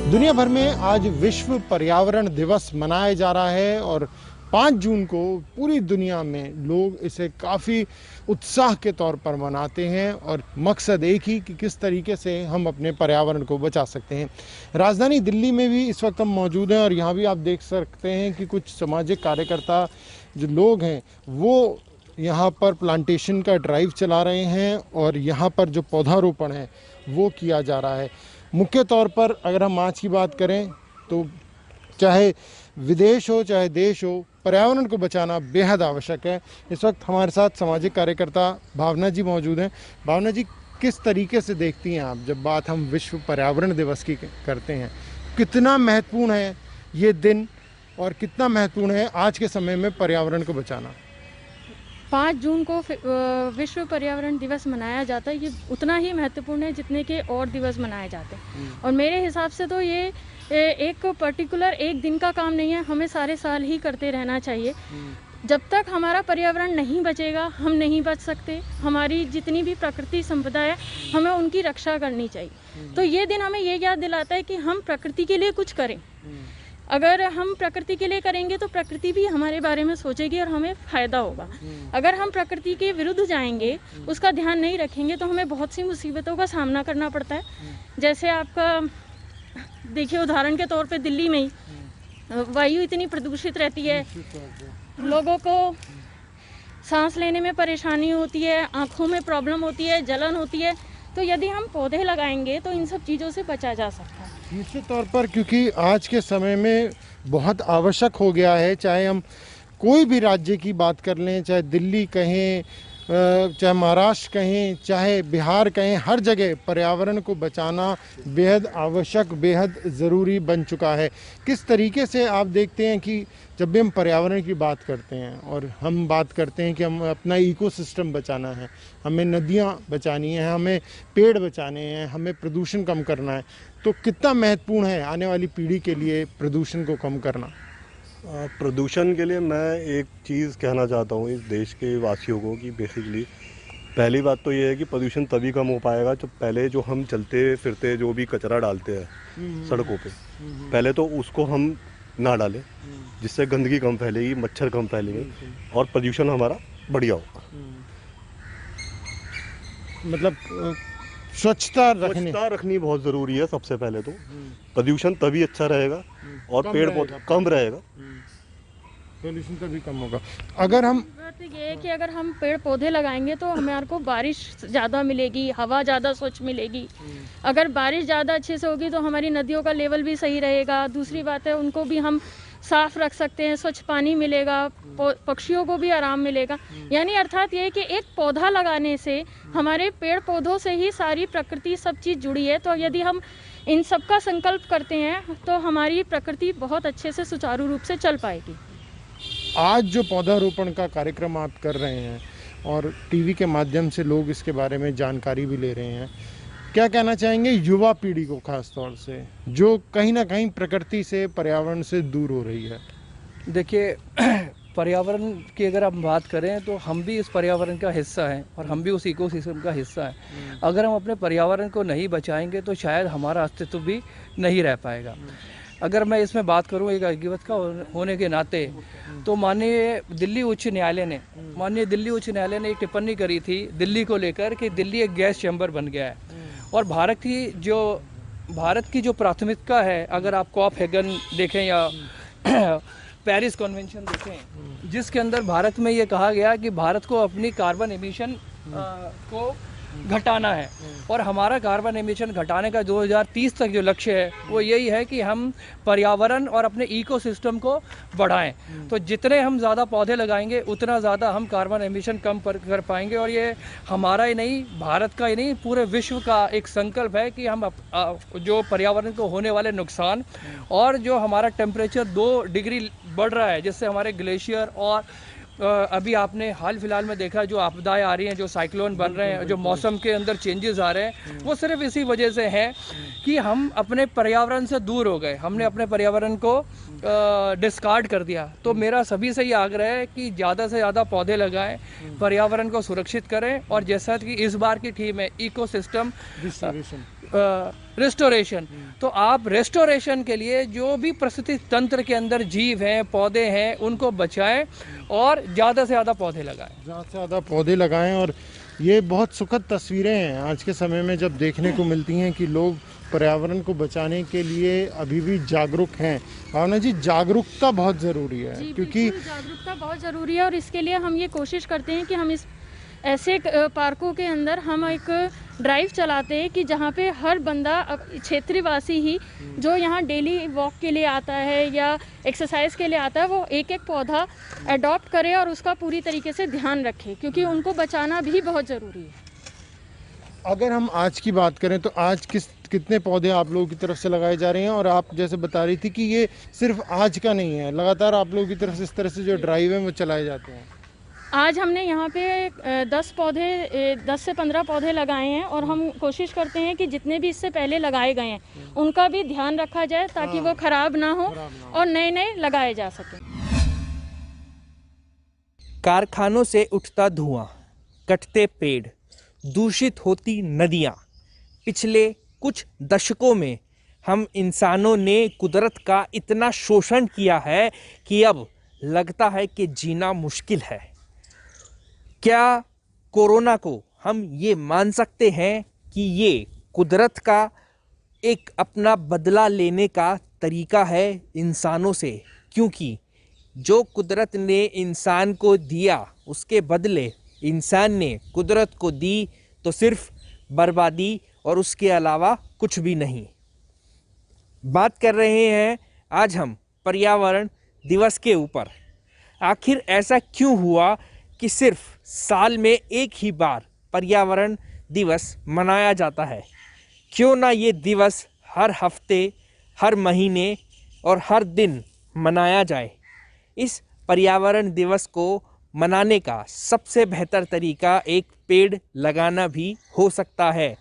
दुनिया भर में आज विश्व पर्यावरण दिवस मनाया जा रहा है और 5 जून को पूरी दुनिया में लोग इसे काफ़ी उत्साह के तौर पर मनाते हैं और मकसद एक ही कि किस तरीके से हम अपने पर्यावरण को बचा सकते हैं। राजधानी दिल्ली में भी इस वक्त हम मौजूद हैं और यहाँ भी आप देख सकते हैं कि कुछ सामाजिक कार्यकर्ता जो लोग हैं वो यहाँ पर प्लांटेशन का ड्राइव चला रहे हैं और यहाँ पर जो पौधारोपण है वो किया जा रहा है। मुख्य तौर पर अगर हम आज की बात करें तो चाहे विदेश हो चाहे देश हो, पर्यावरण को बचाना बेहद आवश्यक है। इस वक्त हमारे साथ सामाजिक कार्यकर्ता भावना जी मौजूद हैं। भावना जी, किस तरीके से देखती हैं आप जब बात हम विश्व पर्यावरण दिवस की करते हैं, कितना महत्वपूर्ण है ये दिन और कितना महत्वपूर्ण है आज के समय में पर्यावरण को बचाना? 5 जून को विश्व पर्यावरण दिवस मनाया जाता है। ये उतना ही महत्वपूर्ण है जितने के और दिवस मनाए जाते हैं। और मेरे हिसाब से तो ये एक पर्टिकुलर एक दिन का काम नहीं है, हमें सारे साल ही करते रहना चाहिए। जब तक हमारा पर्यावरण नहीं बचेगा हम नहीं बच सकते। हमारी जितनी भी प्रकृति संपदा है हमें उनकी रक्षा करनी चाहिए। तो ये दिन हमें ये याद दिलाता है कि हम प्रकृति के लिए कुछ करें। अगर हम प्रकृति के लिए करेंगे तो प्रकृति भी हमारे बारे में सोचेगी और हमें फ़ायदा होगा। अगर हम प्रकृति के विरुद्ध जाएंगे, उसका ध्यान नहीं रखेंगे तो हमें बहुत सी मुसीबतों का सामना करना पड़ता है। जैसे आपका देखिए, उदाहरण के तौर पे दिल्ली में ही वायु इतनी प्रदूषित रहती है, लोगों को सांस लेने में परेशानी होती है, आँखों में प्रॉब्लम होती है, जलन होती है। तो यदि हम पौधे लगाएंगे तो इन सब चीज़ों से बचा जा सकता है। निश्चित तौर पर, क्योंकि आज के समय में बहुत आवश्यक हो गया है। चाहे हम कोई भी राज्य की बात कर लें, चाहे दिल्ली कहें, चाहे महाराष्ट्र कहें, चाहे बिहार कहें, हर जगह पर्यावरण को बचाना बेहद आवश्यक, बेहद ज़रूरी बन चुका है। किस तरीके से आप देखते हैं कि जब भी हम पर्यावरण की बात करते हैं और हम बात करते हैं कि हम अपना इकोसिस्टम बचाना है, हमें नदियाँ बचानी है, हमें पेड़ बचाने हैं, हमें प्रदूषण कम करना है, तो कितना महत्वपूर्ण है आने वाली पीढ़ी के लिए प्रदूषण को कम करना? प्रदूषण के लिए मैं एक चीज़ कहना चाहता हूँ इस देश के वासियों को कि बेसिकली पहली बात तो ये है कि प्रदूषण तभी कम हो पाएगा जब पहले जो हम चलते फिरते जो भी कचरा डालते हैं सड़कों पे, पहले तो उसको हम ना डालें, जिससे गंदगी कम फैलेगी, मच्छर कम फैलेंगे और प्रदूषण हमारा बढ़िया होगा। मतलब स्वच्छता रखनी बहुत ज़रूरी है। सबसे पहले तो प्रदूषण तभी अच्छा रहेगा और पेड़ पौधे कम रहेगा, पोल्यूशन तभी कम होगा। अगर हम ये है कि अगर हम पेड़ पौधे लगाएंगे तो हमारे को बारिश ज़्यादा मिलेगी, हवा ज़्यादा स्वच्छ मिलेगी। अगर बारिश ज़्यादा अच्छे से होगी तो हमारी नदियों का लेवल भी सही रहेगा। दूसरी बात है, उनको भी हम साफ रख सकते हैं, स्वच्छ पानी मिलेगा, पक्षियों को भी आराम मिलेगा। यानी अर्थात ये है कि एक पौधा लगाने से हमारे पेड़ पौधों से ही सारी प्रकृति सब चीज़ जुड़ी है। तो यदि हम इन सब का संकल्प करते हैं तो हमारी प्रकृति बहुत अच्छे से सुचारू रूप से चल पाएगी। आज जो पौधारोपण का कार्यक्रम आप कर रहे हैं और टीवी के माध्यम से लोग इसके बारे में जानकारी भी ले रहे हैं, क्या कहना चाहेंगे युवा पीढ़ी को, खास तौर से जो कहीं ना कहीं प्रकृति से, पर्यावरण से दूर हो रही है? देखिए, पर्यावरण की अगर हम बात करें तो हम भी इस पर्यावरण का हिस्सा हैं और हम भी उस इकोसिस्टम का हिस्सा हैं। अगर हम अपने पर्यावरण को नहीं बचाएंगे तो शायद हमारा अस्तित्व भी नहीं रह पाएगा। अगर मैं इसमें बात करूं एक अधिवक्ता का होने के नाते, तो माननीय दिल्ली उच्च न्यायालय ने एक टिप्पणी करी थी दिल्ली को लेकर कि दिल्ली एक गैस चैम्बर बन गया है। और भारत की जो प्राथमिकता है, अगर आप कॉपहेगन देखें या पेरिस कन्वेंशन देखें, जिसके अंदर भारत में ये कहा गया कि भारत को अपनी कार्बन एमिशन को घटाना है और हमारा कार्बन एमिशन घटाने का 2030 तक जो लक्ष्य है वो यही है कि हम पर्यावरण और अपने इकोसिस्टम को बढ़ाएं। तो जितने हम ज़्यादा पौधे लगाएंगे उतना ज़्यादा हम कार्बन एमिशन कम कर पाएंगे। और ये हमारा ही नहीं, भारत का ही नहीं, पूरे विश्व का एक संकल्प है कि हम जो पर्यावरण को होने वाले नुकसान और जो हमारा टेम्परेचर 2 डिग्री बढ़ रहा है, जिससे हमारे ग्लेशियर और अभी आपने हाल फिलहाल में देखा जो आपदाएं आ रही हैं, जो साइक्लोन बन रहे हैं, जो मौसम के अंदर चेंजेस आ रहे हैं, वो सिर्फ इसी वजह से हैं कि हम अपने पर्यावरण से दूर हो गए, हमने अपने पर्यावरण को डिस्कार्ड कर दिया। तो मेरा सभी से ये आग्रह है कि ज़्यादा से ज़्यादा पौधे लगाएं, पर्यावरण को सुरक्षित करें और जैसा कि इस बार की थीम है इकोसिस्टम रेस्टोरेशन। तो आप रेस्टोरेशन के लिए जो भी परिस्थिति तंत्र के अंदर जीव हैं, पौधे हैं, उनको बचाएं और ज़्यादा से ज़्यादा पौधे लगाएं। ज़्यादा से ज़्यादा पौधे लगाएं। और ये बहुत सुखद तस्वीरें हैं आज के समय में जब देखने को मिलती हैं कि लोग पर्यावरण को बचाने के लिए अभी भी जागरूक हैं। भावना जी, जागरूकता बहुत ज़रूरी है, क्योंकि जागरूकता बहुत ज़रूरी है और इसके लिए हम ये कोशिश करते हैं कि हम इस ऐसे पार्कों के अंदर हम एक ड्राइव चलाते हैं कि जहाँ पे हर बंदा क्षेत्रीय वासी ही जो यहाँ डेली वॉक के लिए आता है या एक्सरसाइज के लिए आता है, वो एक एक पौधा अडॉप्ट करे और उसका पूरी तरीके से ध्यान रखे, क्योंकि उनको बचाना भी बहुत ज़रूरी है। अगर हम आज की बात करें तो आज कितने पौधे आप लोगों की तरफ से लगाए जा रहे हैं? और आप जैसे बता रही थी कि ये सिर्फ आज का नहीं है, लगातार आप लोगों की तरफ से इस तरह से जो ड्राइव है वो चलाए जाते हैं। आज हमने यहाँ पे 10 से 15 पौधे लगाए हैं और हम कोशिश करते हैं कि जितने भी इससे पहले लगाए गए हैं उनका भी ध्यान रखा जाए ताकि वो खराब ना हो और नए नए लगाए जा सकें। कारखानों से उठता धुआं, कटते पेड़, दूषित होती नदियाँ। पिछले कुछ दशकों में हम इंसानों ने कुदरत का इतना शोषण किया है कि अब लगता है कि जीना मुश्किल है। क्या कोरोना को हम ये मान सकते हैं कि ये कुदरत का एक अपना बदला लेने का तरीका है इंसानों से? क्योंकि जो कुदरत ने इंसान को दिया उसके बदले इंसान ने कुदरत को दी तो सिर्फ बर्बादी और उसके अलावा कुछ भी नहीं। बात कर रहे हैं आज हम पर्यावरण दिवस के ऊपर। आखिर ऐसा क्यों हुआ कि सिर्फ साल में एक ही बार पर्यावरण दिवस मनाया जाता है? क्यों ना ये दिवस हर हफ्ते, हर महीने और हर दिन मनाया जाए? इस पर्यावरण दिवस को मनाने का सबसे बेहतर तरीका एक पेड़ लगाना भी हो सकता है।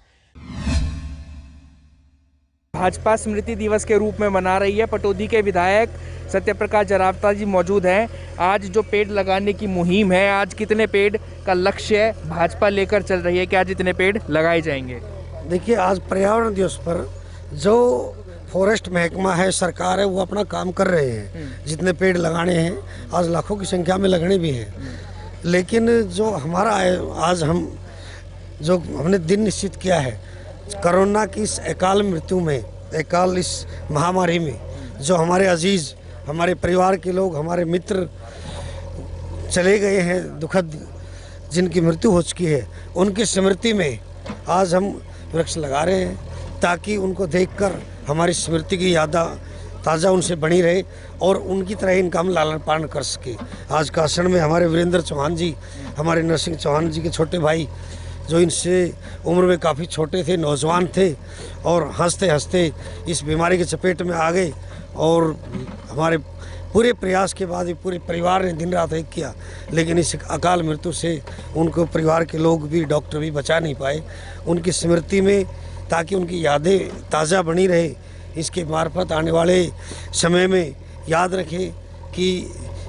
भाजपा स्मृति दिवस के रूप में मना रही है। पटौदी के विधायक सत्यप्रकाश जरावता जी मौजूद हैं। आज जो पेड़ लगाने की मुहिम है, आज कितने पेड़ का लक्ष्य भाजपा लेकर चल रही है? क्या जितने पेड़ लगाए जाएंगे? देखिए, आज पर्यावरण दिवस पर जो फॉरेस्ट महकमा है, सरकार है, वो अपना काम कर रहे हैं। जितने पेड़ लगाने हैं आज लाखों की संख्या में लगने भी हैं। लेकिन जो हमारा आज हमने दिन निश्चित किया है, कोरोना की इस अकाल मृत्यु में, अकाल इस महामारी में जो हमारे अजीज, हमारे परिवार के लोग, हमारे मित्र चले गए हैं, दुखद जिनकी मृत्यु हो चुकी है, उनकी स्मृति में आज हम वृक्ष लगा रहे हैं ताकि उनको देखकर हमारी स्मृति की याद ताज़ा उनसे बनी रहे और उनकी तरह इनका हम लालन पालन कर सके। आज कासण में हमारे वीरेंद्र चौहान जी, हमारे नरसिंह चौहान जी के छोटे भाई, जो इनसे उम्र में काफ़ी छोटे थे, नौजवान थे और हंसते हंसते इस बीमारी के चपेट में आ गए। और हमारे पूरे प्रयास के बाद पूरे परिवार ने दिन रात एक किया, लेकिन इस अकाल मृत्यु से उनको परिवार के लोग भी, डॉक्टर भी बचा नहीं पाए। उनकी स्मृति में, ताकि उनकी यादें ताज़ा बनी रहे, इसके मार्फत आने वाले समय में याद रखें कि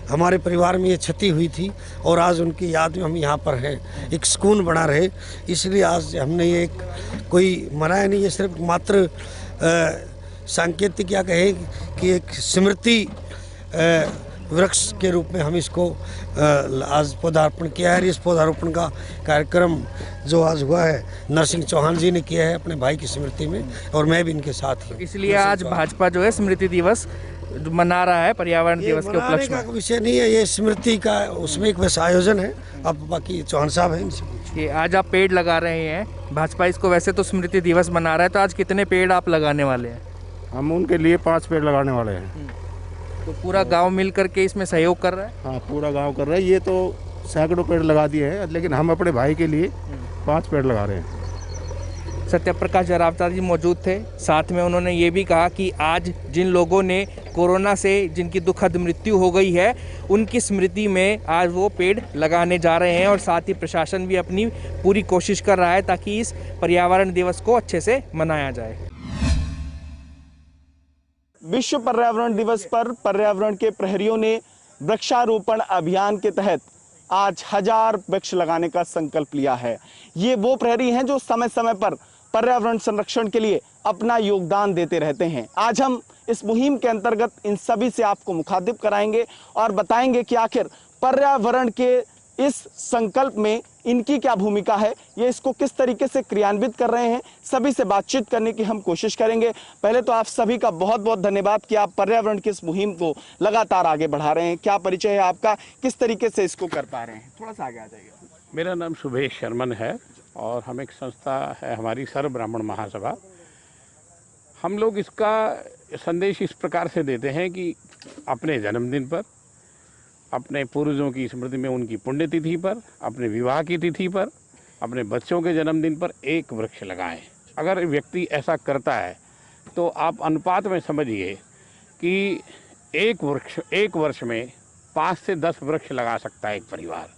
हमारे परिवार में ये क्षति हुई थी और आज उनकी याद में हम यहाँ पर हैं, एक सुकून बना रहे। इसलिए आज हमने ये एक कोई मनाया नहीं, ये सिर्फ मात्र सांकेतिक या कहे कि एक स्मृति वृक्ष के रूप में हम इसको आज पौधारोपण किया है। इस पौधारोपण का कार्यक्रम जो आज हुआ है, नरसिंह चौहान जी ने किया है अपने भाई की स्मृति में और मैं भी इनके साथ ही। इसलिए आज भाजपा जो है स्मृति दिवस मना रहा है पर्यावरण दिवस के उपलक्ष्य में। विषय नहीं है, ये स्मृति का उसमें एक वैसा आयोजन है। अब बाकी चौहान साहब हैं इनसे। ये आज आप पेड़ लगा रहे हैं, भाजपा इसको वैसे तो स्मृति दिवस मना रहा है, तो आज कितने पेड़ आप लगाने वाले हैं? हम उनके लिए 5 पेड़ लगाने वाले हैं। तो पूरा गांव मिल करके इसमें सहयोग कर रहा है? हाँ, पूरा गांव कर रहा है। ये तो सैकड़ों पेड़ लगा दिए हैं, लेकिन हम अपने भाई के लिए 5 पेड़ लगा रहे हैं। सत्यप्रकाश जरावता जी मौजूद थे। साथ में उन्होंने ये भी कहा कि आज जिन लोगों ने कोरोना से जिनकी दुखद मृत्यु हो गई है, उनकी स्मृति में आज वो पेड़ लगाने जा रहे हैं और साथ ही प्रशासन भी अपनी पूरी कोशिश कर रहा है ताकि इस पर्यावरण दिवस को अच्छे से मनाया जाए। विश्व पर्यावरण दिवस पर पर्यावरण के प्रहरियों ने वृक्षारोपण अभियान के तहत आज 1000 वृक्ष लगाने का संकल्प लिया है। ये वो प्रहरी हैं जो समय समय पर पर्यावरण संरक्षण के लिए अपना योगदान देते रहते हैं। आज हम इस मुहिम के अंतर्गत इन सभी से आपको मुखातिब कराएंगे और बताएंगे कि आखिर पर्यावरण के इस संकल्प में इनकी क्या भूमिका है, ये इसको किस तरीके से क्रियान्वित कर रहे हैं। सभी से बातचीत करने की हम कोशिश करेंगे। पहले तो आप सभी का बहुत बहुत धन्यवाद कि आप पर्यावरण की इस मुहिम को लगातार आगे बढ़ा रहे हैं। क्या परिचय है आपका, किस तरीके से इसको कर पा रहे हैं? थोड़ा सा आगे आ जाइए। मेरा नाम सुभेश शर्मन है और हम एक संस्था है हमारी सर्व ब्राह्मण महासभा। हम लोग इसका संदेश इस प्रकार से देते हैं कि अपने जन्मदिन पर, अपने पूर्वजों की स्मृति में उनकी पुण्यतिथि पर, अपने विवाह की तिथि पर, अपने बच्चों के जन्मदिन पर एक वृक्ष लगाएं। अगर व्यक्ति ऐसा करता है तो आप अनुपात में समझिए कि एक वर्ष में 5 से 10 वृक्ष लगा सकता है एक परिवार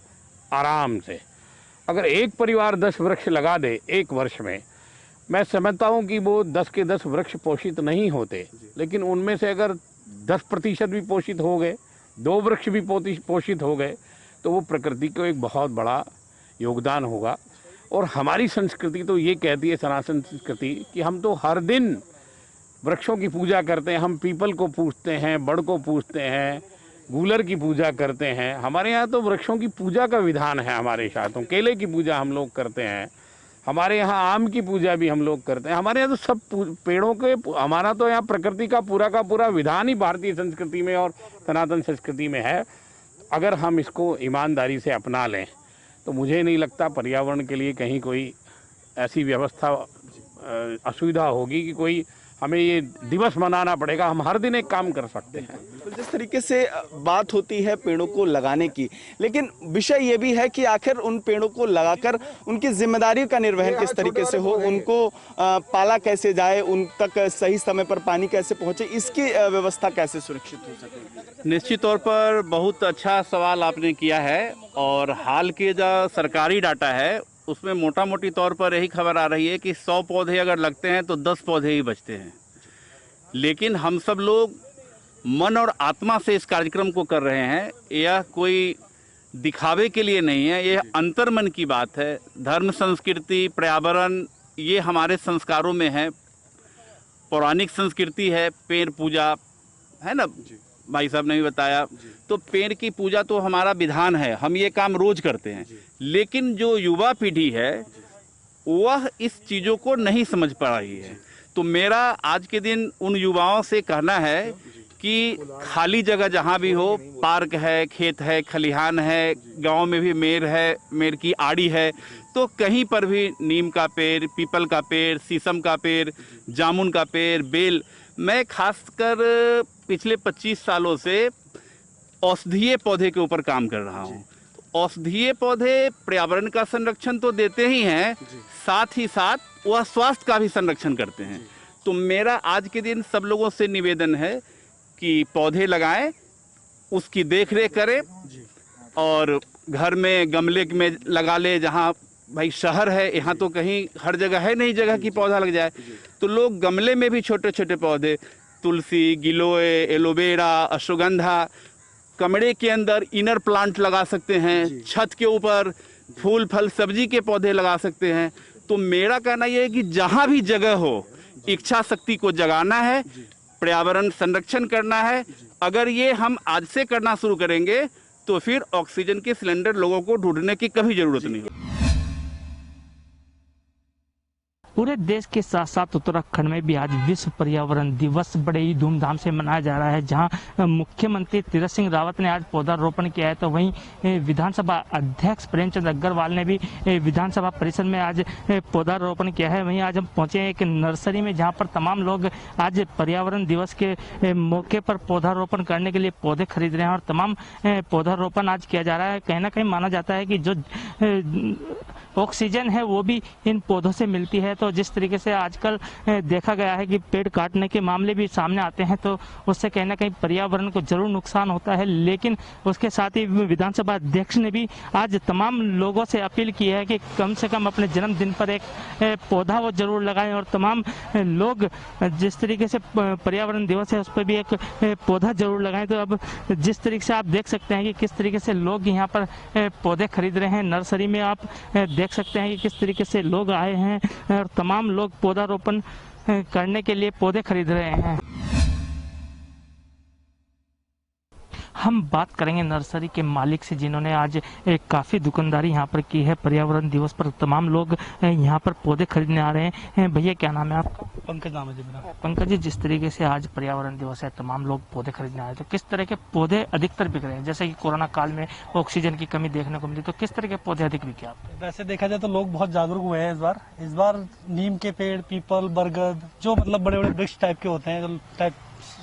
आराम से। अगर एक परिवार 10 वृक्ष लगा दे एक वर्ष में, मैं समझता हूँ कि वो 10 के 10 वृक्ष पोषित नहीं होते, लेकिन उनमें से अगर 10% भी पोषित हो गए, 2 वृक्ष भी पोषित हो गए, तो वो प्रकृति को एक बहुत बड़ा योगदान होगा। और हमारी संस्कृति तो ये कहती है, सनातन संस्कृति, कि हम तो हर दिन वृक्षों की पूजा करते हैं। हम पीपल को पूजते हैं, बड़ को पूजते हैं, गूलर की पूजा करते हैं। हमारे यहाँ तो वृक्षों की पूजा का विधान है। हमारे शास्त्रों, केले की पूजा हम लोग करते हैं, हमारे यहाँ आम की पूजा भी हम लोग करते हैं। हमारे यहाँ तो सब पेड़ों के, हमारा तो यहाँ प्रकृति का पूरा विधान ही भारतीय संस्कृति में और सनातन संस्कृति में है। अगर हम इसको ईमानदारी से अपना लें तो मुझे नहीं लगता पर्यावरण के लिए कहीं कोई ऐसी व्यवस्था असुविधा होगी कि कोई हमें ये दिवस मनाना पड़ेगा। हम हर दिन एक काम कर सकते हैं। तो जिस तरीके से बात होती है पेड़ों को लगाने की, लेकिन विषय ये भी है कि आखिर उन पेड़ों को लगाकर उनकी जिम्मेदारी का निर्वहन किस तरीके से हो, उनको पाला कैसे जाए, उन तक सही समय पर पानी कैसे पहुंचे, इसकी व्यवस्था कैसे सुरक्षित हो सके। निश्चित तौर पर बहुत अच्छा सवाल आपने किया है। और हाल के जो सरकारी डाटा है उसमें मोटा मोटी तौर पर यही खबर आ रही है कि 100 पौधे अगर लगते हैं तो 10 पौधे ही बचते हैं। लेकिन हम सब लोग मन और आत्मा से इस कार्यक्रम को कर रहे हैं। यह कोई दिखावे के लिए नहीं है, यह अंतर्मन की बात है। धर्म, संस्कृति, पर्यावरण, ये हमारे संस्कारों में है। पौराणिक संस्कृति है, पेड़ पूजा है ना, भाई साहब ने भी बताया। तो पेड़ की पूजा तो हमारा विधान है, हम ये काम रोज करते हैं। लेकिन जो युवा पीढ़ी है वह इस चीज़ों को नहीं समझ पा रही है। तो मेरा आज के दिन उन युवाओं से कहना है कि खाली जगह जहाँ भी हो, पार्क है, खेत है, खलिहान है, गांव में भी मेर है, मेर की आड़ी है, तो कहीं पर भी नीम का पेड़, पीपल का पेड़, शीशम का पेड़, जामुन का पेड़, बेल, मैं खासकर पिछले 25 सालों से औषधीय पौधे के ऊपर काम कर रहा हूँ। औषधीय पौधे पर्यावरण का संरक्षण तो देते ही हैं, साथ ही साथ वह स्वास्थ्य का भी संरक्षण करते हैं। तो मेरा आज के दिन सब लोगों से निवेदन है कि पौधे लगाएं, उसकी देखरेख करें और घर में गमले में लगा ले। जहाँ भाई शहर है, यहाँ तो कहीं हर जगह है नहीं जगह की पौधा लग जाए, तो लोग गमले में भी छोटे छोटे पौधे, तुलसी, गिलोय, एलोवेरा, अश्वगंधा, कमरे के अंदर इनर प्लांट लगा सकते हैं, छत के ऊपर फूल फल सब्जी के पौधे लगा सकते हैं। तो मेरा कहना यह है कि जहाँ भी जगह हो, इच्छा शक्ति को जगाना है, पर्यावरण संरक्षण करना है। अगर ये हम आज से करना शुरू करेंगे तो फिर ऑक्सीजन के सिलेंडर लोगों को ढूंढने की कभी जरूरत नहीं होगी। पूरे देश के साथ साथ उत्तराखंड में भी आज विश्व पर्यावरण दिवस बड़े ही धूमधाम से मनाया जा रहा है। जहां मुख्यमंत्री तीरथ सिंह रावत ने आज पौधारोपण किया है, तो वहीं विधानसभा अध्यक्ष प्रेमचंद अग्रवाल ने भी विधानसभा परिसर में आज पौधारोपण किया है। वहीं आज हम पहुंचे हैं एक नर्सरी में, जहां पर तमाम लोग आज पर्यावरण दिवस के मौके पर पौधारोपण करने के लिए पौधे खरीद रहे हैं और तमाम पौधारोपण आज किया जा रहा है। कहीं ना कहीं माना जाता है कि जो ऑक्सीजन है वो भी इन पौधों से मिलती है। तो जिस तरीके से आजकल देखा गया है कि पेड़ काटने के मामले भी सामने आते हैं, तो उससे कहीं ना कहीं पर्यावरण को जरूर नुकसान होता है। लेकिन उसके साथ ही विधानसभा अध्यक्ष ने भी आज तमाम लोगों से अपील की है कि कम से कम अपने जन्मदिन पर एक पौधा वो जरूर लगाएं और तमाम लोग जिस तरीके से पर्यावरण दिवस है उस पर भी एक पौधा जरूर लगाएं। तो अब जिस तरीके से आप देख सकते हैं कि किस तरीके से लोग यहाँ पर पौधे खरीद रहे हैं। नर्सरी में आप देख देख सकते हैं कि किस तरीके से लोग आए हैं और तमाम लोग पौधारोपण करने के लिए पौधे खरीद रहे हैं। हम बात करेंगे नर्सरी के मालिक से, जिन्होंने आज एक काफ़ी दुकानदारी यहाँ पर की है। पर्यावरण दिवस पर तमाम लोग यहाँ पर पौधे खरीदने आ रहे हैं। भैया क्या नाम है आपका? पंकज नाम है जी मेरा। पंकज जी, जिस तरीके से आज पर्यावरण दिवस है, तमाम लोग पौधे खरीदने आए, तो किस तरह के पौधे अधिकतर बिक रहे हैं? जैसे कि कोरोना काल में ऑक्सीजन की कमी देखने को मिली, तो किस तरह के पौधे अधिक बिके आपको? वैसे देखा जाए तो लोग बहुत जागरूक हुए हैं इस बार नीम के पेड़, पीपल, बरगद, जो मतलब बड़े बड़े वृक्ष टाइप के होते हैं, जो टाइप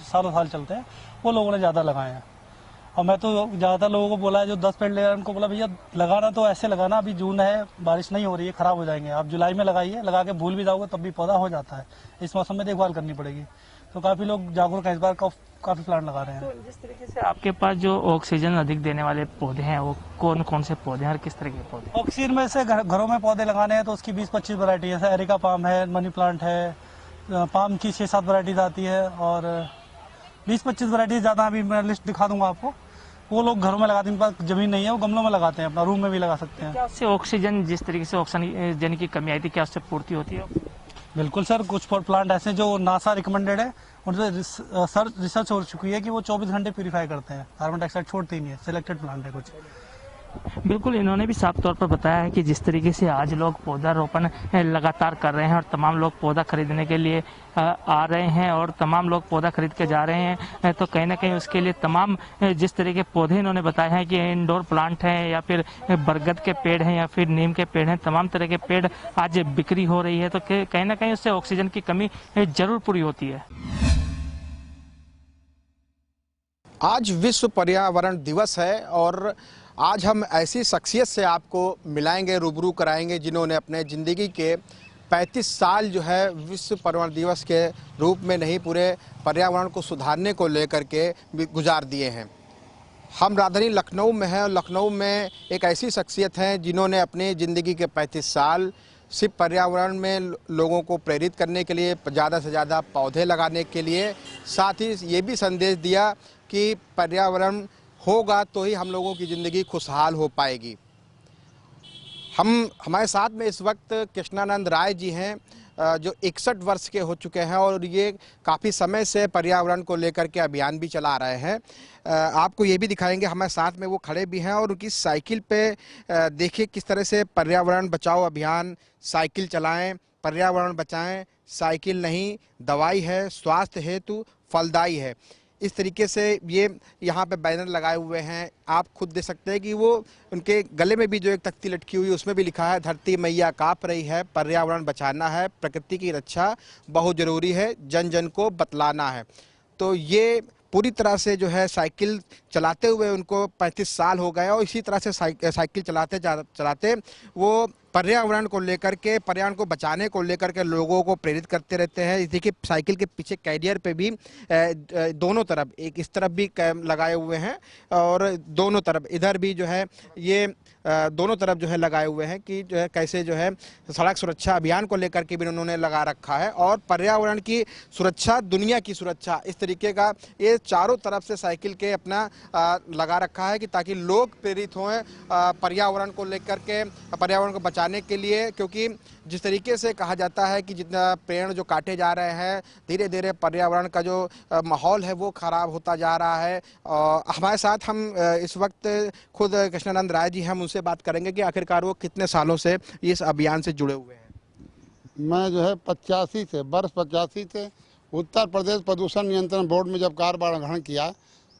सालों साल चलते हैं, वो लोगों ने ज़्यादा लगाए हैं। और मैं तो ज़्यादातर लोगों को बोला है, जो 10 पेड़ ले रहे हैं उनको बोला भैया लगाना तो ऐसे लगाना, अभी जून है, बारिश नहीं हो रही है, ख़राब हो जाएंगे, आप जुलाई में लगाइए, लगा के भूल भी जाओगे तब भी पौधा हो जाता है। इस मौसम में देखभाल करनी पड़ेगी। तो काफ़ी लोग जागरूक हैं, इस बार काफ़ी प्लांट लगा रहे हैं। तो जिस तरीके से आपके पास जो ऑक्सीजन अधिक देने वाले पौधे हैं, वो कौन कौन से पौधे हैं और किस तरह के पौधे? ऑक्सीजन में से घरों में पौधे लगाने हैं तो उसकी 20-25 वैरायटी है। एरिका पाम है, मनी प्लांट है, पाम की 6-7 वैरायटीज आती है और 20-25 वैरायटीज ज़्यादा, अभी मैं लिस्ट दिखा दूंगा आपको। वो लोग घरों में लगाते हैं, इनके पास जमीन नहीं है, वो गमलों में लगाते हैं, अपना रूम में भी लगा सकते हैं। क्या उससे ऑक्सीजन, जिस तरीके से ऑक्सीजन की कमी आई थी, क्या उससे पूर्ति होती है? बिल्कुल सर, कुछ प्लांट ऐसे जो नासा रिकमेंडेड है, उनसे रिसर्च हो चुकी है कि वो 24 घंटे प्यूरीफाई करते हैं, कार्बन डाइऑक्साइड छोड़ते ही नहीं है। सिलेक्टेड प्लांट है कुछ। बिल्कुल, इन्होंने भी साफ तौर पर बताया है कि जिस तरीके से आज लोग पौधारोपण लगातार कर रहे हैं और तमाम लोग पौधा खरीदने के लिए आ रहे हैं और तमाम लोग पौधा खरीद के जा रहे हैं, तो कहीं ना कहीं उसके लिए तमाम जिस तरह के पौधे इन्होंने बताए हैं कि इंडोर प्लांट हैं या फिर बरगद के पेड़ हैं या फिर नीम के पेड़ हैं, तमाम तरह के पेड़ आज बिक्री हो रही है, तो कहीं ना कहीं उससे ऑक्सीजन की कमी जरूर पूरी होती है। आज विश्व पर्यावरण दिवस है और आज हम ऐसी शख्सियत से आपको मिलाएंगे, रूबरू कराएंगे, जिन्होंने अपने ज़िंदगी के 35 साल जो है विश्व पर्यावरण दिवस के रूप में नहीं, पूरे पर्यावरण को सुधारने को लेकर के गुजार दिए हैं। हम राजधानी लखनऊ में हैं और लखनऊ में एक ऐसी शख्सियत हैं जिन्होंने अपनी ज़िंदगी के 35 साल सिर्फ पर्यावरण में लोगों को प्रेरित करने के लिए, ज़्यादा से ज़्यादा पौधे लगाने के लिए, साथ ही ये भी संदेश दिया कि पर्यावरण होगा तो ही हम लोगों की ज़िंदगी खुशहाल हो पाएगी। हमारे साथ में इस वक्त कृष्णानंद राय जी हैं, जो 61 वर्ष के हो चुके हैं और ये काफ़ी समय से पर्यावरण को लेकर के अभियान भी चला रहे हैं। आपको ये भी दिखाएंगे, हमारे साथ में वो खड़े भी हैं और उनकी साइकिल पे देखिए किस तरह से पर्यावरण बचाओ अभियान, साइकिल चलाएं, पर्यावरण बचाएं, साइकिल नहीं दवाई है, स्वास्थ्य हेतु फलदायी है। इस तरीके से ये यहाँ पे बैनर लगाए हुए हैं, आप खुद देख सकते हैं कि वो उनके गले में भी जो एक तख्ती लटकी हुई है उसमें भी लिखा है, धरती मैया काँप रही है, पर्यावरण बचाना है, प्रकृति की रक्षा बहुत ज़रूरी है, जन जन को बतलाना है। तो ये पूरी तरह से जो है साइकिल चलाते हुए उनको 35 साल हो गए और इसी तरह से साइकिल चलाते वो पर्यावरण को लेकर के, पर्यावरण को बचाने को लेकर के लोगों को प्रेरित करते रहते हैं। देखिए साइकिल के पीछे कैरियर पे भी दोनों तरफ, एक इस तरफ भी लगाए हुए हैं और दोनों तरफ इधर भी जो है ये दोनों तरफ जो है लगाए हुए हैं कि जो है कैसे जो है सड़क सुरक्षा अभियान को लेकर के भी उन्होंने लगा रखा है और पर्यावरण की सुरक्षा, दुनिया की सुरक्षा, इस तरीके का ये चारों तरफ से साइकिल के अपना लगा रखा है कि ताकि लोग प्रेरित हों पर्यावरण को लेकर के, पर्यावरण को बचाने के लिए। क्योंकि जिस तरीके से कहा जाता है कि जितना पेड़ जो काटे जा रहे हैं, धीरे धीरे पर्यावरण का जो माहौल है वो ख़राब होता जा रहा है। हमारे साथ हम इस वक्त खुद कृष्णानंद राय जी, हम उनसे बात करेंगे कि आखिरकार वो कितने सालों से इस अभियान से जुड़े हुए हैं। मैं जो है 85 से उत्तर प्रदेश प्रदूषण नियंत्रण बोर्ड में जब कार्यभार ग्रहण किया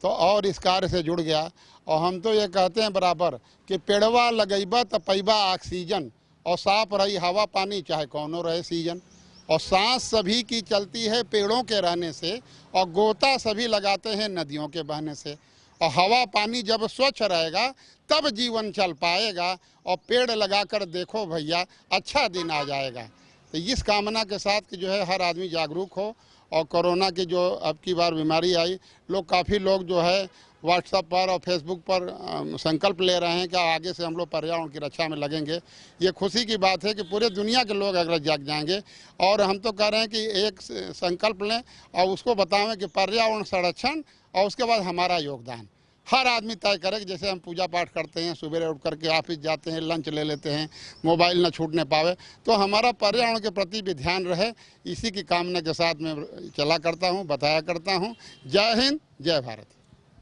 तो और इस कार्य से जुड़ गया। और हम तो ये कहते हैं बराबर कि पेड़वा लगैबा त पैबा ऑक्सीजन, और साफ रही हवा पानी चाहे कौनो रहे सीजन। और सांस सभी की चलती है पेड़ों के रहने से, और गोता सभी लगाते हैं नदियों के बहने से। और हवा पानी जब स्वच्छ रहेगा तब जीवन चल पाएगा, और पेड़ लगाकर देखो भैया अच्छा दिन आ जाएगा। तो इस कामना के साथ कि जो है हर आदमी जागरूक हो। और कोरोना की जो अब की बार बीमारी आई, काफ़ी लोग जो है व्हाट्सएप पर और फेसबुक पर संकल्प ले रहे हैं कि आगे से हम लोग पर्यावरण की रक्षा में लगेंगे। ये खुशी की बात है कि पूरे दुनिया के लोग अगर जाग जाएंगे। और हम तो कह रहे हैं कि एक संकल्प लें और उसको बताएं कि पर्यावरण संरक्षण और उसके बाद हमारा योगदान। हर आदमी तय करे कि जैसे हम पूजा पाठ करते हैं, सुबह उठ करके ऑफिस जाते हैं, लंच ले लेते हैं, मोबाइल न छूटने पावे, तो हमारा पर्यावरण के प्रति भी ध्यान रहे, इसी की कामना के साथ मैं चला करता हूँ, बताया करता हूँ। जय हिंद, जय भारत।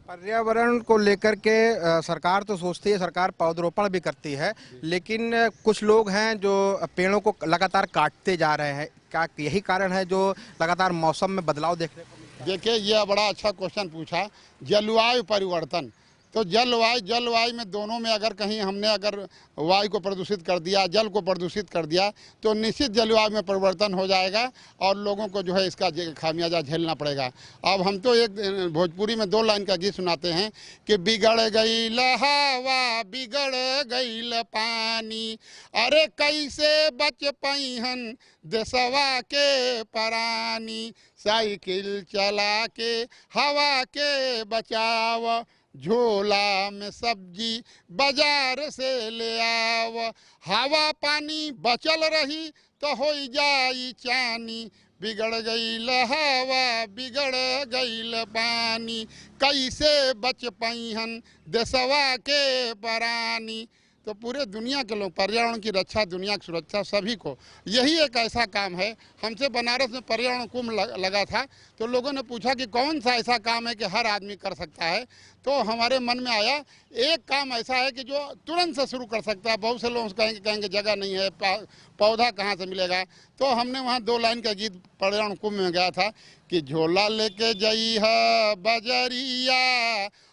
पर्यावरण को लेकर के सरकार तो सोचती है, सरकार पौधरोपण भी करती है, लेकिन कुछ लोग हैं जो पेड़ों को लगातार काटते जा रहे हैं। क्या यही कारण है जो लगातार मौसम में बदलाव देखने को मिलता है? देखिए, यह बड़ा अच्छा क्वेश्चन पूछा। जलवायु परिवर्तन, तो जलवायु में दोनों में अगर कहीं हमने अगर वायु को प्रदूषित कर दिया, जल को प्रदूषित कर दिया, तो निश्चित जलवायु में परिवर्तन हो जाएगा और लोगों को जो है इसका खामियाजा झेलना पड़ेगा। अब हम तो एक भोजपुरी में 2 लाइन का गीत सुनाते हैं कि बिगड़ गईल हवा, बिगड़ गईल पानी, अरे कैसे बच पैहन देशवा के परानी, साइकिल चला के हवा के बचाव, झोला में सब्जी बाजार से ले आव, हवा पानी बचल रही तो हो जाई चानी, बिगड़ गईल हवा, बिगड़ गईल पानी, कैसे बच पैहन देशवा के परानी। तो पूरे दुनिया के लोग, पर्यावरण की रक्षा, दुनिया की सुरक्षा, सभी को यही एक ऐसा काम है। हमसे बनारस में पर्यावरण कुंभ लगा था, तो लोगों ने पूछा कि कौन सा ऐसा काम है कि हर आदमी कर सकता है, तो हमारे मन में आया एक काम ऐसा है कि जो तुरंत से शुरू कर सकता है। बहुत से लोग कहेंगे जगह नहीं है, पौधा कहाँ से मिलेगा, तो हमने वहाँ 2 लाइन का गीत पर्यावरण कुंभ में गया था कि झोला लेके जई है बजरिया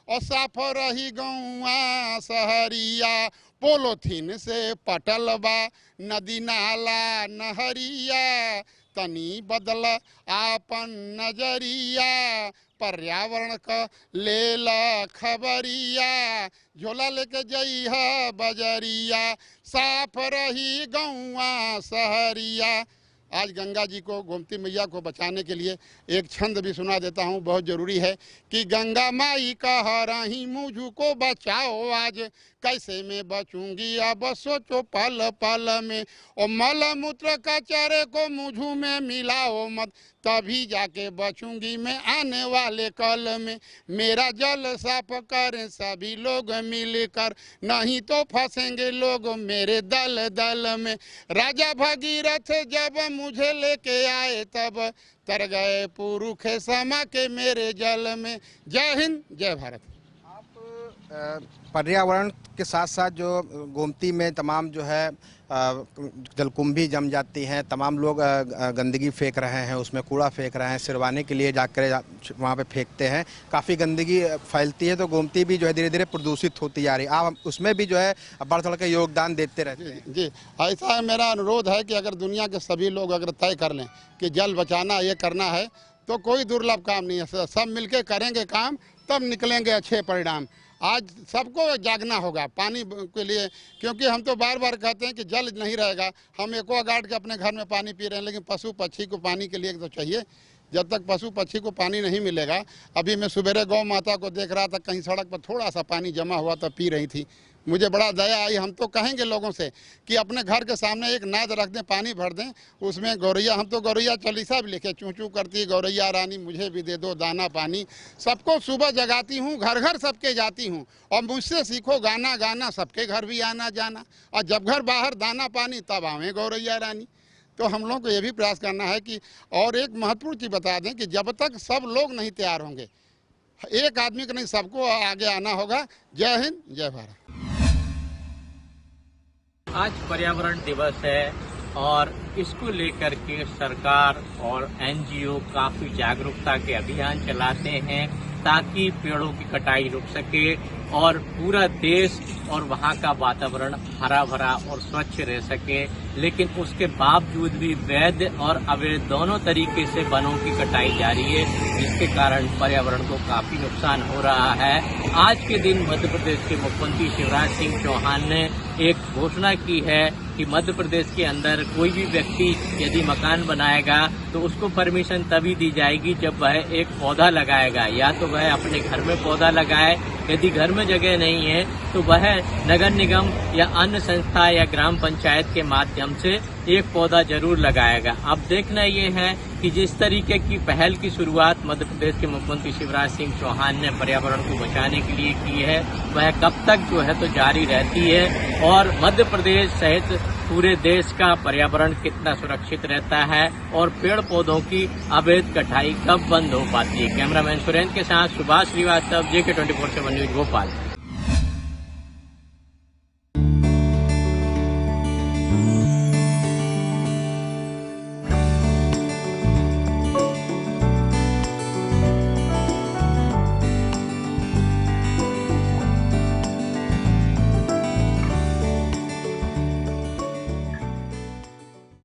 और साफ रही गौआ सहरिया, पोलोथीन से पटल बा नदी नाला नहरिया, तनी बदल आपन नजरिया, पर्यावरण का लेला खबरिया, झोला लेके जई है बजरिया, साफ रही गौआ सहरिया। आज गंगा जी को, गोमती मैया को बचाने के लिए एक छंद भी सुना देता हूँ, बहुत ज़रूरी है कि गंगा माई कह रही मुझको बचाओ आज, कैसे मैं बचूंगी अब सोचो पल पल में, और मल मूत्र कचरे को मुझू में मिलाओ मत, तभी जाके बचूंगी मैं आने वाले कल में, मेरा जल साफ करें सभी लोग मिलकर, नहीं तो फंसेंगे लोग मेरे दल दल में, राजा भगीरथ जब मुझे लेके आए तब तर गए पुरुष समा के मेरे जल में। जय हिंद, जय भारत। आप पर्यावरण के साथ साथ जो गोमती में तमाम जो है जलकुंभी जम जाती हैं, तमाम लोग गंदगी फेंक रहे हैं, उसमें कूड़ा फेंक रहे हैं, सिरवाने के लिए जाकर वहाँ पे फेंकते हैं, काफ़ी गंदगी फैलती है, तो गोमती भी जो है धीरे धीरे प्रदूषित होती जा रही है। आप उसमें भी जो है बढ़ चढ़ के योगदान देते रहते हैं। जी, ऐसा है, मेरा अनुरोध है कि अगर दुनिया के सभी लोग अगर तय कर लें कि जल बचाना ये करना है, तो कोई दुर्लभ काम नहीं है, सब मिलके करेंगे काम, तब निकलेंगे अच्छे परिणाम। आज सबको जागना होगा पानी के लिए, क्योंकि हम तो बार बार कहते हैं कि जल नहीं रहेगा, हम एक्वागार्ड के अपने घर में पानी पी रहे हैं, लेकिन पशु पक्षी को पानी के लिए तो चाहिए। जब तक पशु पक्षी को पानी नहीं मिलेगा, अभी मैं सुबह गौ माता को देख रहा था, कहीं सड़क पर थोड़ा सा पानी जमा हुआ तो पी रही थी, मुझे बड़ा दया आई। हम तो कहेंगे लोगों से कि अपने घर के सामने एक नाद रख दें, पानी भर दें, उसमें गौरैया, हम तो गौरैया चालीसा भी लिखे, चूँ चूँ करती गौरैया रानी मुझे भी दे दो दाना पानी, सबको सुबह जगाती हूँ, घर घर सबके जाती हूँ, और मुझसे सीखो गाना गाना, सबके घर भी आना जाना, और जब घर बाहर दाना पानी तब आवें गौरैया रानी। तो हम लोगों को ये भी प्रयास करना है कि, और एक महत्वपूर्ण चीज़ बता दें कि जब तक सब लोग नहीं तैयार होंगे, एक आदमी को नहीं, सबको आगे आना होगा। जय हिंद, जय भारत। आज पर्यावरण दिवस है और इसको लेकर के सरकार और एनजीओ काफी जागरूकता के अभियान चलाते हैं ताकि पेड़ों की कटाई रुक सके और पूरा देश और वहाँ का वातावरण हरा भरा और स्वच्छ रह सके। लेकिन उसके बावजूद भी वैध और अवैध दोनों तरीके से वनों की कटाई जारी है, जिसके कारण पर्यावरण को काफी नुकसान हो रहा है। आज के दिन मध्य प्रदेश के मुख्यमंत्री शिवराज सिंह चौहान ने एक घोषणा की है कि मध्य प्रदेश के अंदर कोई भी व्यक्ति यदि मकान बनाएगा तो उसको परमिशन तभी दी जाएगी जब वह एक पौधा लगाएगा, या तो वह अपने घर में पौधा लगाए यदि घर में जगह नहीं है तो वह नगर निगम या अन्य संस्था या ग्राम पंचायत के माध्यम से एक पौधा जरूर लगाएगा। अब देखना ये है कि जिस तरीके की पहल की शुरुआत मध्य प्रदेश के मुख्यमंत्री शिवराज सिंह चौहान ने पर्यावरण को बचाने के लिए की है, वह कब तक जो है तो जारी रहती है और मध्य प्रदेश सहित पूरे देश का पर्यावरण कितना सुरक्षित रहता है और पेड़ पौधों की अवैध कटाई कब बंद हो पाती है। कैमरामैन सुरेंद्र के साथ सुभाष श्रीवास्तव, JK 24/7 न्यूज, भोपाल।